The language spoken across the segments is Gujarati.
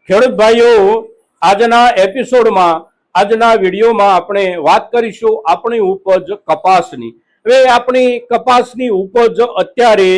ખેડૂત ભાઈઓ, આજના એપિસોડમાં આજના વિડીયોમાં આપણે વાત કરીશું આપણી ઉપજ કપાસની। હવે આપણી કપાસની ઉપજ અત્યારે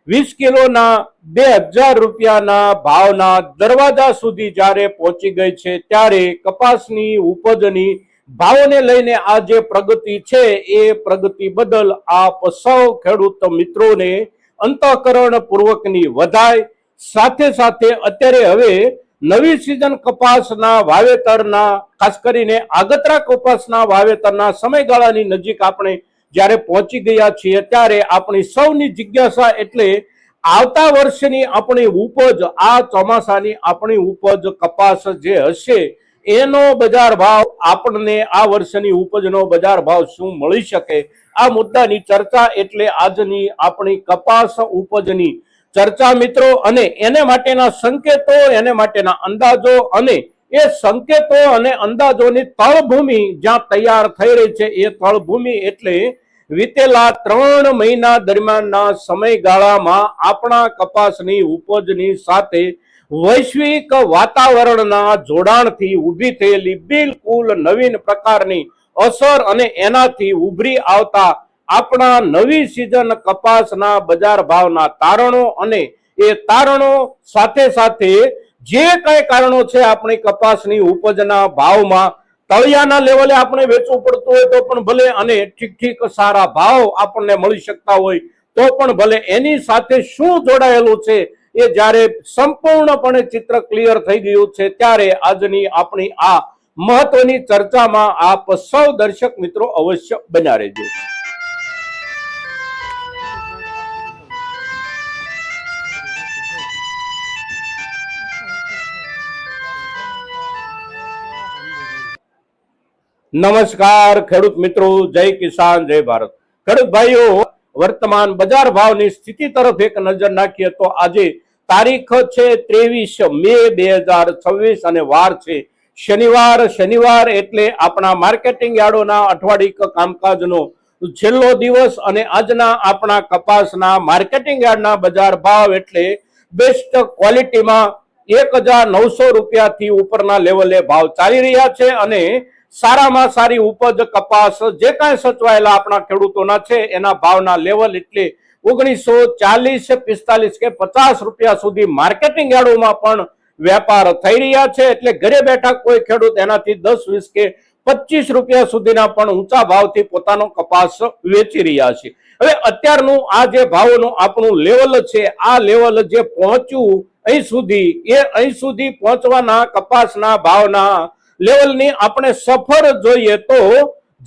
20 કિલોના 2000 રૂપિયાના ભાવના દરવાજા સુધી જ્યારે પહોંચી ગઈ છે, ત્યારે કપાસની ઉપજની ભાવને લઈને આ જે પ્રગતિ છે એ પ્રગતિ બદલ આપ સૌ ખેડૂત મિત્રોને અંતઃકરણ પૂર્વકની વધાઈ। સાથે સાથે અત્યારે હવે નવી સિઝન કપાસના વાવેતરના, ખાસ કરીને આગતરા કપાસના વાવેતરના સમયગાળાની નજીક આપણે જ્યારે પહોંચી ગયા છીએ, ત્યારે આપણી સૌની જિજ્ઞાસા એટલે આવતા વર્ષની આપણી ઉપજ, આ ચોમાસાની આપણી ઉપજ કપાસ જે હશે એનો બજાર ભાવ, આપણને આ વર્ષની ઉપજનો બજાર ભાવ શું મળી શકે, આ મુદ્દાની ચર્ચા એટલે આજની આપણી કપાસ ઉપજની ચર્ચા મિત્રો। અને એને માટેના સંકેતો, એને માટેના અંદાજો અને એ સંકેતો અને અંદાજોની તળભૂમિ જ્યાં તૈયાર થઈ રહી છે, એ તળભૂમિ એટલે વીતેલા 3 મહિના દરમિયાનના સમયગાળામાં આપણા કપાસની ઉપજની સાથે વૈશ્વિક વાતાવરણના જોડાણથી ઊભી થયેલી બિલકુલ નવીન પ્રકારની અસર અને એનાથી ઉભરી આવતા આપણા નવી સિઝન કપાસના બજાર ભાવના તારણો અને એ તારણો સાથે સાથે જે કઈ કારણો છે આપણી કપાસની ઉપજના ભાવમાં તળિયાના લેવલે આપણે વેચવું પડતું હોય તો પણ ભલે, અને ઠીક સારા ભાવ આપણને મળી શકતા હોય તો પણ ભલે, એની સાથે શું જોડાયેલું છે એ જ્યારે સંપૂર્ણપણે ચિત્ર ક્લિયર થઈ ગયું છે, ત્યારે આજની આપણી આ મહત્વની ચર્ચામાં આપ સૌ દર્શક મિત્રો અવશ્ય બન્યા રહેજો। નમસ્કાર ખેડૂત મિત્રો, જય કિસાન જય ભારત। ખેડૂત ભાઈઓ, વર્તમાન બજાર ભાવની સ્થિતિ તરફ એક નજર નાખીએ તો આજે તારીખ છે 23 મે 2026 અને વાર છે શનિવાર। શનિવાર એટલે આપણા માર્કેટિંગ યાર્ડોના અઠવાડિક કામકાજનો છેલ્લો દિવસ, અને આજના આપણા કપાસના માર્કેટિંગ યાર્ડના બજાર ભાવ એટલે બેસ્ટ ક્વોલિટીમાં 1900 રૂપિયાથી ઉપરના લેવલે ભાવ ચાલી રહ્યા છે, અને સારામાં સારી ઉપજ કપાસ જે કાંઈ સચવાયેલા આપણા ખેડૂતોના છે એના ભાવના લેવલ એટલે 1940, 45 કે 50 રૂપિયા સુધી માર્કેટિંગ યાર્ડોમાં પણ વેપાર થઈ રહ્યા છે। એટલે ઘરે બેઠા કોઈ ખેડૂત એનાથી 10, 20 કે 25 રૂપિયા સુધીના પણ ઊંચા ભાવથી પોતાનો કપાસ વેચી રહ્યા છે। હવે અત્યારનું આ જે ભાવોનું આપણું લેવલ છે, આ લેવલ જે પહોંચ્યું અહીં સુધી, એ અહીં સુધી પહોંચવાના કપાસના ભાવના લેવલની આપણે સફર જોઈએ તો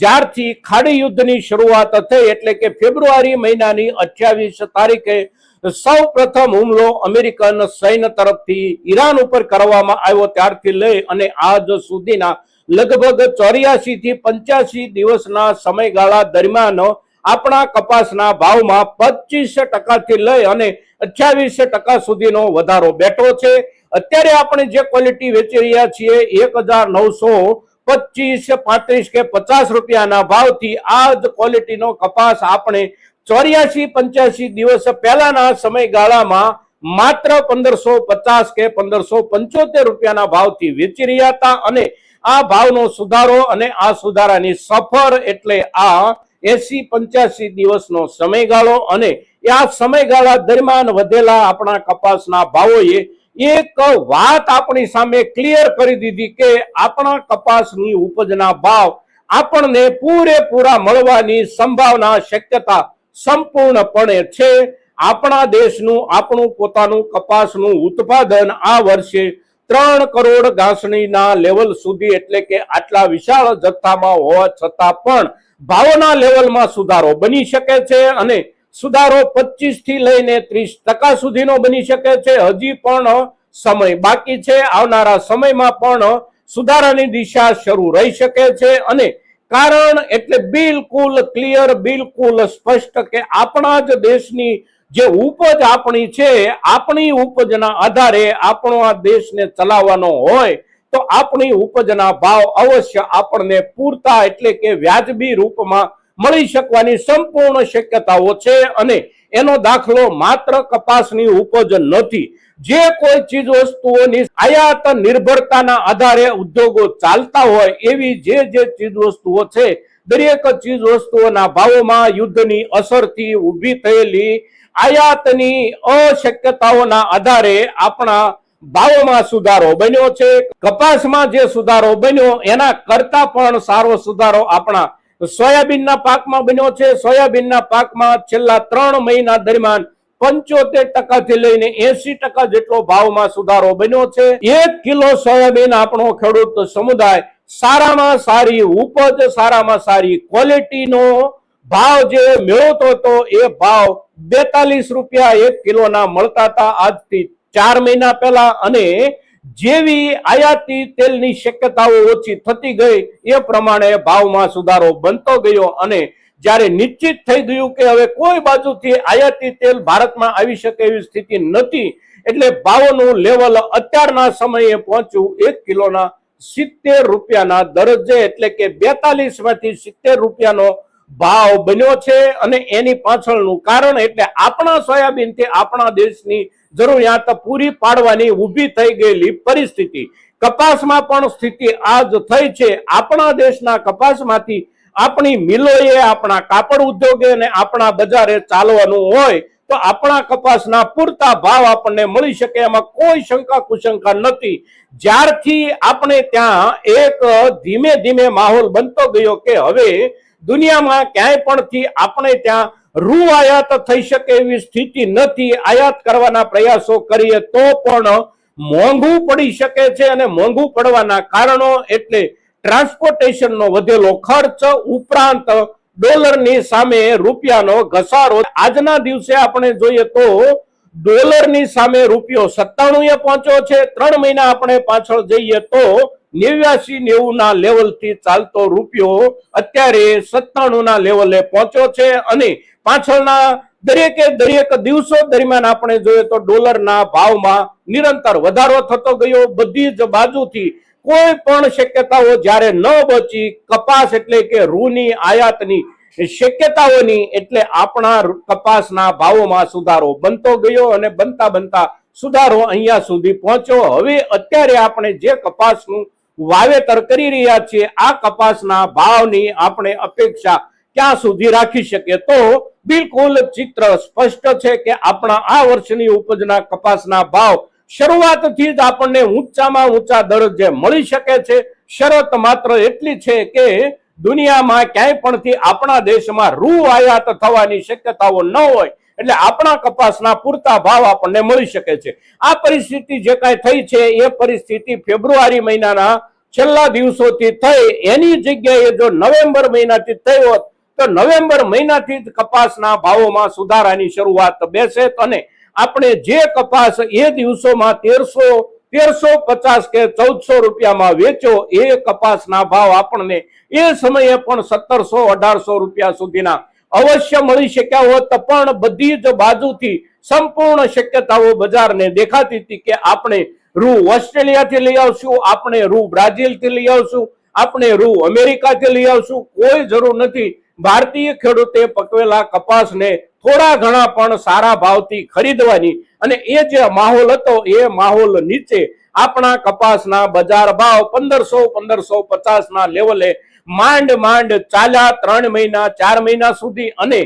જ્યારથી ખાડી યુદ્ધની શરૂઆત થઈ એટલે કે ફેબ્રુઆરી મહિનાની 28 તારીખે સૌ પ્રથમ હુમલો અમેરિકન સૈન્ય તરફથી ઈરાન ઉપર કરવામાં આવ્યો, ત્યારથી લઈ અને આજ સુધીના લગભગ 84 થી 85 દિવસના સમયગાળા દરમિયાન આપણા કપાસના ભાવમાં 25% થી લઈ અને 28% સુધીનો વધારો બેઠો છે। અત્યારે આપણે જે ક્વોલિટી વેચી રહ્યા છીએ 1925, 35 કે 50 રૂપિયાના ભાવથી આ જ ક્વોલિટીનો કપાસ આપણે 84-85 દિવસ પહેલાના સમયગાળામાં માત્ર 1550 કે 1575 રૂપિયાના ભાવથી વેચી રહ્યા હતા, અને આ ભાવનો સુધારો અને આ સુધારાની સફર એટલે આ 80-85 દિવસનો સમયગાળો, અને આ સમયગાળા દરમિયાન વધેલા આપણા કપાસના ભાવોએ એક વાત આપણી સામે ક્લિયર કરી દીધી કે આપણા કપાસની ઉપજના ભાવ આપણને પૂરેપૂરા મળવાની સંભાવના, શક્યતા સંપૂર્ણપણે છે। આપણા દેશનું, આપણું પોતાનું કપાસનું ઉત્પાદન આ વર્ષે 3 કરોડ ઘાસણીના લેવલ સુધી એટલે કે આટલા વિશાળ જથ્થામાં હોવા છતાં પણ ભાવોના લેવલમાં સુધારો બની શકે છે, અને સુધારો 25 થી લઈને 30% સુધીનો બની શકે છે। હજી પણ સમય બાકી છે, આવનારા સમયમાં પણ સુધારાની દિશા શરૂ રહી શકે છે, અને કારણ એટલે બિલકુલ ક્લિયર, બિલકુલ સ્પષ્ટ કે આપણા જ દેશની જે ઉપજ આપણી છે, આપણી ઉપજના આધારે આપણો આ દેશને ચલાવવાનો હોય તો આપણી ઉપજના ભાવ અવશ્ય આપણને પૂરતા એટલે કે વ્યાજબી રૂપમાં મળી શકવાની સંપૂર્ણ શક્યતાઓ છે, અને એનો દાખલો માત્ર કપાસની ઉપજ નથી. જે કોઈ ચીજ વસ્તુઓની આયાત નિર્ભરતાના આધારે ઉદ્યોગો ચાલતા હોય એવી જે ચીજ વસ્તુઓ છે, દરેક ચીજ વસ્તુઓના ભાવોમાં યુદ્ધની અસરથી ઊભી થયેલી આયાતની અશક્યતાઓના આધારે આપણા ભાવોમાં સુધારો બન્યો છે. કપાસમાં જે સુધારો બન્યો એના કરતા પણ સારો સુધારો આપણા સોયાબીનના પાકમાં બન્યો છે. સોયાબીનના પાકમાં છેલ્લા 3 મહિના દરમિયાન 75% થી લઈને 80% જેટલો ભાવમાં સુધારો બન્યો છે. 1 કિલો સોયાબીન આપણો ખેડૂત સમુદાય સારામાં સારી ઉપજ, સારામાં સારી ક્વોલિટીનો ભાવ જે મેળવતો હતો એ ભાવ 42 રૂપિયા 1 કિલોના મળતા હતા આજથી 4 મહિના પહેલા. અને જેવી આયાતી તેલની શક્યતાઓ ઓછી થતી ગઈ એ પ્રમાણે ભાવમાં સુધારો બનતો ગયો અને જ્યારે નિશ્ચિત થઈ ગયું કે હવે કોઈ બાજુથી આયાતી તેલ ભારતમાં આવી શકે એવી સ્થિતિ નથી, એટલે ભાવોનું લેવલ અત્યારના સમયે પહોંચ્યું 1 કિલોના 70 રૂપિયાના દરજ્જે, એટલે કે 42 માંથી 70 રૂપિયાનો ભાવ બન્યો છે. અને એની પાછળનું કારણ એટલે આપણા સોયાબીનથી આપણા દેશની જરૂરિયાત પૂરી પાડવાની ઊભી થઈ ગયેલી પરિસ્થિતિ. કપાસમાં પણ સ્થિતિ આ જ થઈ છે. આપણા દેશના કપાસમાંથી આપણી મિલોએ, આપણા કાપડ ઉદ્યોગે અને આપણા બજારે ચાલવાનું હોય તો આપણા કપાસના પૂરતા ભાવ આપણને મળી શકે એમાં કોઈ શંકા કુશંકા નથી. જ્યારથી આપણે ત્યાં એક ધીમે ધીમે માહોલ બનતો ગયો કે હવે દુનિયામાં ક્યાંય પણથી આપણે ત્યાં રૂ આયાત થઈ શકે એવી સ્થિતિ નથી. આયાત કરવાના પ્રયાસો કરીએ તો પણ મોંઘું પડી શકે છે અને મોંઘું પડવાના કારણો એટલે ટ્રાન્સપોર્ટેશનનો વધેલો ખર્ચ, ઉપરાંત ડોલરની સામે રૂપિયાનો ઘસારો. આજના દિવસે આપણે જોઈએ તો ડોલરની સામે રૂપિયો 97 પહોંચ્યો છે. 3 મહિના આપણે પાછળ જઈએ તો 89-90 ના લેવલથી ચાલતો રૂપિયો અત્યારે 97 ના લેવલે પહોંચ્યો છે. અને પાછળના દરેક દિવસો દરમિયાન આપણે જોઈએ તો ડોલરના ભાવમાં નિરંતર વધારો થતો ગયો. બધી જ બાજુથી કોઈ પણ શક્યતાઓ જ્યારે ન બચી, કપાસ એટલે કે રૂની આયાતની શક્યતાઓની, એટલે આપણા કપાસના ભાવોમાં સુધારો બનતો ગયો અને બનતા સુધારો અહીંયા સુધી પહોંચ્યો. હવે અત્યારે આપણે જે કપાસનું વાવેતર કરી રહ્યા છીએ આ કપાસના ભાવની આપણે અપેક્ષા ક્યાં સુધી રાખી શકીએ? તો બિલકુલ ચિત્ર સ્પષ્ટ છે કે આપણા આ વર્ષની ઉપજના કપાસના ભાવ શરૂઆતથી જ આપણને ઊંચામાં ઊંચા દરજ્જે મળી શકે છે. શરત માત્ર એટલી છે કે દુનિયામાં ક્યાંય પણથી આપણા દેશમાં રૂ આયાત થવાની શક્યતાઓ ન હોય, એટલે આપણા કપાસના પૂરતા ભાવ આપણને મળી શકે છે. આ પરિસ્થિતિ જે કાંઈ થઈ છે એ પરિસ્થિતિ ફેબ્રુઆરી મહિનાના છેલ્લા દિવસોથી થઈ. એની જગ્યાએ જો નવેમ્બર મહિનાથી થઈ હોત તો નવેમ્બર મહિનાથી જ કપાસના ભાવોમાં સુધારાની શરૂઆત બેસે અને આપણે જે કપાસ એ દિવસોમાં 1350 કે 1400 રૂપિયામાં વેચ્યો એ કપાસના ભાવ આપણને એ સમયે પણ 1700-1800 રૂપિયા સુધીના અવશ્ય મળી શક્યા હોત. પણ બધી જ બાજુથી સંપૂર્ણ શક્યતાઓ બજારને દેખાતી હતી કે આપણે રૂ ઓસ્ટ્રેલિયાથી લઈ આવશું, આપણે રૂ બ્રાઝિલથી લઈ આવશું, આપણે રૂ અમેરિકાથી લઈ આવશું. કોઈ જરૂર નથી. ભારતીય ખેડૂતે પકવેલા કપાસને થોડા ઘણા પણ સારા ભાવથી ખરીદવાની, અને એ જે માહોલ હતો એ માહોલ નીચે આપણા કપાસના બજાર ભાવ 1500-1550 ના લેવલે માંડ ચાલ્યા 3 મહિના 4 મહિના સુધી. અને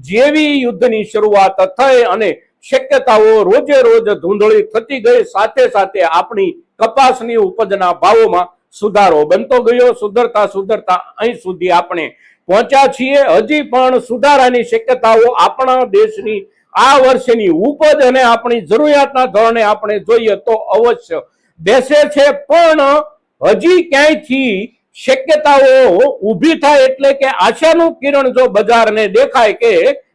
જેવી યુદ્ધની શરૂઆત થઈ અને શક્યતાઓ રોજે રોજ ધૂંધળી થતી ગઈ, સાથે સાથે આપણી કપાસની ઉપજના ભાવોમાં સુધારો બનતો ગયો. સુધરતા અહીં સુધી આપણે પહોંચ્યા છીએ. હજી પણ સુધારાની શક્યતાઓ આપણા દેશની આ વર્ષની ઉપજ અને આપણી જરૂરિયાતના ધોરણે આપણે જોઈએ તો અવશ્ય બેસે છે. પણ હજી ક્યાંયથી શક્યતાઓ ઊભી થાય એટલે કે આશાનું કિરણ જો બજારને દેખાય કે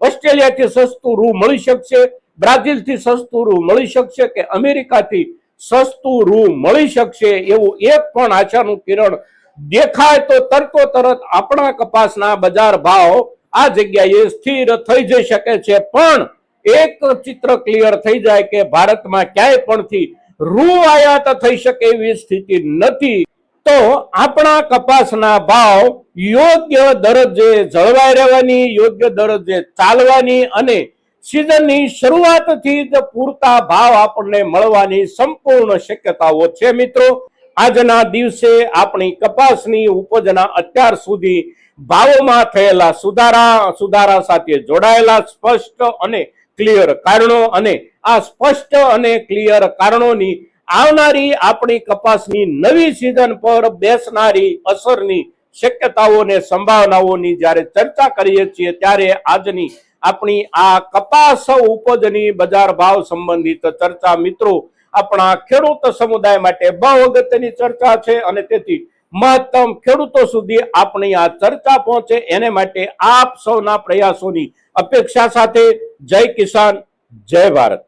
ઓસ્ટ્રેલિયાથી સસ્તું રૂ મળી શકશે, બ્રાઝિલથી સસ્તું રૂ મળી શકશે કે અમેરિકાથી સસ્તું રૂ મળી શકશે, એવું એક પણ આશાનું કિરણ દેખાય તો તરત આપણા કપાસના બજાર ભાવ આ જગ્યાએ સ્થિર થઈ જઈ શકે છે. પણ એક ચિત્ર ક્લિયર થઈ જાય કે ભારતમાં ક્યાંય પણથી રૂ આયાત થઈ શકે એવી સ્થિતિ નથી. તો આપણા કપાસના ભાવ યોગ્ય દરજ્જે જળવાઈ રહેવાની, યોગ્ય દરજ્જે ચાલવાની અને સિઝનની શરૂઆતથી જ પૂરતા ભાવ આપણને મળવાની સંપૂર્ણ શક્યતાઓ છે મિત્રો। આજના દિવસે આપણી કપાસની ઉપજના અત્યાર સુધી ભાવોમાં થયેલા સુધારા સાથે જોડાયેલા સ્પષ્ટ અને ક્લિયર કારણો અને આ સ્પષ્ટ અને ક્લિયર કારણોની આવનારી આપણી કપાસની નવી સિઝન પર બેસનારી અસરની શક્યતાઓને સંભાવનાઓની જ્યારે ચર્ચા કરીએ છીએ ત્યારે આજની આપણી આ કપાસ ઉપજની બજાર ભાવ સંબંધિત ચર્ચા મિત્રો આપણા ખેડૂત સમુદાય માટે બહુ અગત્યની ચર્ચા છે અને તેથી મહત્તમ ખેડૂતો સુધી આપણી આ ચર્ચા પહોંચે એને માટે આપ સૌના પ્રયાસોની અપેક્ષા સાથે જય કિસાન જય ભારત।